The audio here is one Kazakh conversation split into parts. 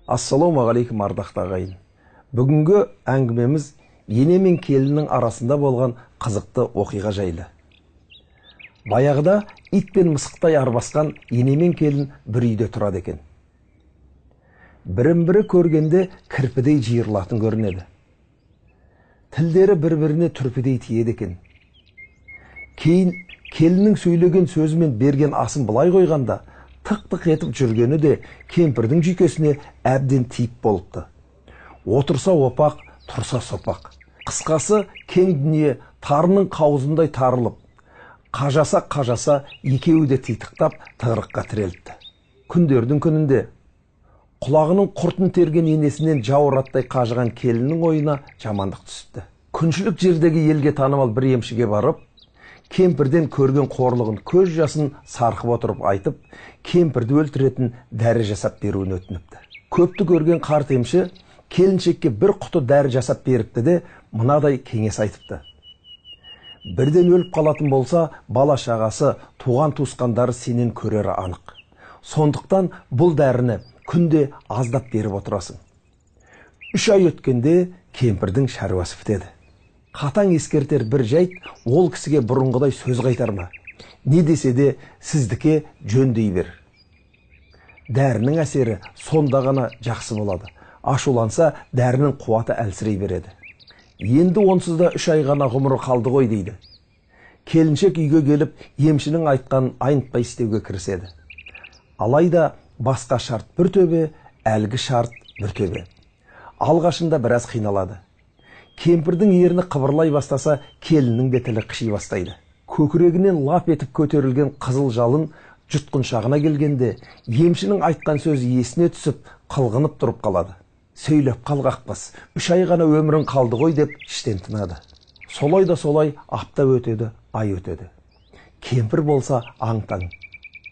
Ассалаумағалейкум ардақты ағайын. Бүгінгі әңгімеміз ене мен келіннің арасында болған қызықты оқиға жайлы. Баяғыда ит пен мысықтай арбасқан ене мен келін бір үйде тұрады екен. Бірін-бірі көргенде кірпідей жиырылатын көрінеді. Тілдері бір-біріне түрпідей тиеді екен. Кейін келіннің сөйлеген сөзі мен берген асын былай қойғанда, тық-тық етіп жүргені де кемпірдің жүйкесіне әбден тиіп болыпты. Отырса опақ, тұрса сопақ. Қысқасы, кең дүние тарының қауызындай тарылып, қажаса екеуі де титықтап тығырыққа тіреліпті. Күндердің күнінде құлағының құртын терген енесінен жаураттай қажыған келіннің ойына жамандық түсіпті. Күншілік жердегі елге танымал бір емшіге барып, кемпірден көрген қорлығын көз жасын сарқып отырып айтып, кемпірді өлтіретін дәрі жасап беруін өтініпті. Көпті көрген қарт емші келіншекке бір құты дәрі жасап беріпті де мынадай кеңес айтыпты. Бірден өліп қалатын болса, бала шағасы, туған туысқандары сенен көрері анық. Сондықтан бұл дәріні күнде аздап беріп отырасың. 3 ай өткенде кемпірдің шаруасы бітеді. Қатаң ескертер бір жайт, ол кісіге бұрынғыдай сөз қайтарма. Не десе де сіздіке жөн дей бер. Дәрінің әсері сонда ғана жақсы болады. Ашуланса, дәрінің қуаты әлсірей береді. Енді онсыз да 3 ай ғана ғұмыры қалды ғой дейді. Келіншек үйге келіп, емшінің айтқанын айнытпай істеуге кіріседі. Алайда басқа шарт бір төбе, әлгі шарт бір төбе. Алғашында біраз қиналады. Кемпірдің ерні қыбырлай бастаса, келіннің де тілі қыши бастайды. Көкірегінен лап етіп көтерілген қызыл жалын жұтқыншағына келгенде, емшінің айтқан сөзі есіне түсіп, қылғынып тұрып қалады. Сөйлеп қалғақпас, 3 ай ғана өмірің қалды ғой деп іштен тынады. Солай да солай апта өтеді, ай өтеді. Кемпір болса аң-таң.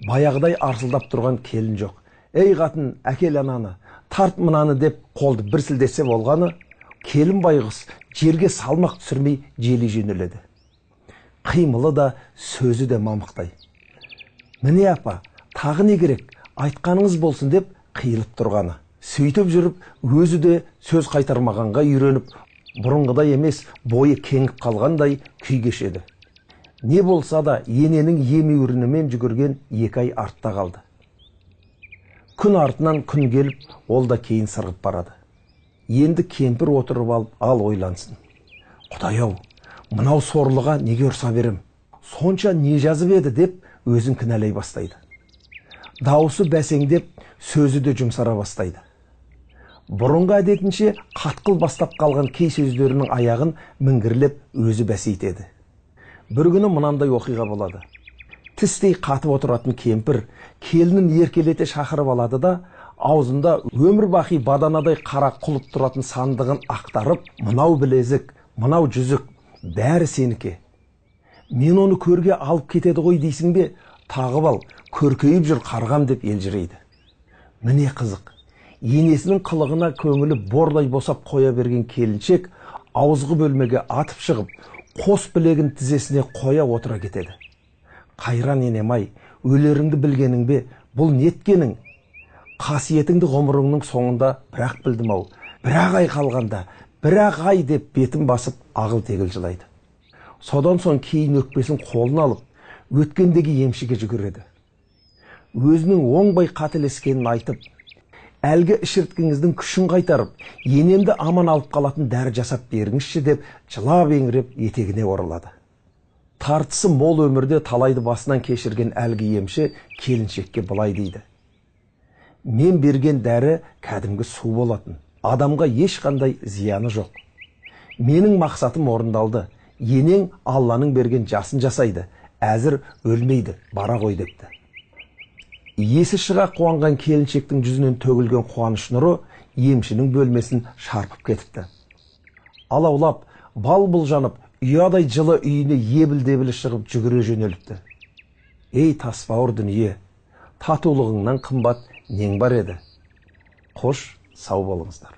Баяғыдай арсылдап тұрған келін жоқ. Ей қатын, әкел ананы, тарт мынаны деп қолды бір сілдесе болғаны, келін байғұс жерге салмақ түсірмей жели жөнеледі. Қимылы да, сөзі де мамықтай. Міне апа, тағы не керек, айтқаныңыз болсын деп қиылып тұрғаны. Сөйтіп жүріп, өзі де сөз қайтармағанға үйреніп, бұрынғыдай емес, бойы кеңіп қалғандай күй кешеді. Не болса да ененің емеурінімен жүгірген 2 ай артта қалды. Күн артынан күн келіп, ол да кейін сырғып барады. Енді кемпір отырып алып, ал ойлансын. Құдай-ау, мынау сорлыға неге ұрса берем? Сонша не жазып еді деп өзін кінәлай бастайды. Дауысы бәсеңдеп, сөзі де жұмсара бастайды. Бұрынғы әдетінше қатқыл бастап қалған кей сөздерінің аяғын мінгірлеп өзі бәсейтеді. Бір күні мынандай оқиға болады. Тістей қатып отыратын кемпір келінін еркелете шақырып алады да, аузында өмір бақи баданадай қара құлып тұратын сандығын ақтарып, мынау білезік, мынау жүзік, бәрі сенікі. Мен оны көрге алып кетеді ғой дейсің бе, тағып ал, көркейіп жүр қарғам деп елжірейді. Міне қызық, енесінің қылығына көңілі бордай босап қоя берген келіншек ауызғы бөлмеге атып шығып, қос білегін тізесіне қоя отыра кетеді. Қайран енем-ай, өлеріңді білгенің бе, бұл неткенің? Қасиетіңді ғұмырыңның соңында бірақ білдім ау, бірақ ай қалғанда, бірақ ай деп бетін басып ағыл тегіл жылайды. Содан соң кейін өкпесін қолын алып, өткендегі емшіге жүгіреді. Өзінің оңбай қателескенін айтып, әлгі ішірткіңіздің күшін қайтарып, енемді аман алып қалатын дәрі жасап беріңізші деп жылап еңіреп етегіне оралады. Тартысы мол өмірде талайды басынан кешірген әлгі емші келіншекке былай дейді. Мен берген дәрі кәдімгі су болатын. Адамға ешқандай зияны жоқ. Менің мақсатым орындалды. Енең Алланың берген жасын жасайды. Әзір өлмейді, бара ғой депті. Есі шыға қуанған келіншектің жүзінен төгілген қуаныш нұры емшінің бөлмесін шарпып кетіпті. Алаулап, бал бұлжанып, ұядай жылы үйіне ебіл-дебілі шығып жүгіре жөнеліпті. Ей тасбауыр дүние, татулығыңнан қымбат нең бар еді? Қош, сау болыңыздар.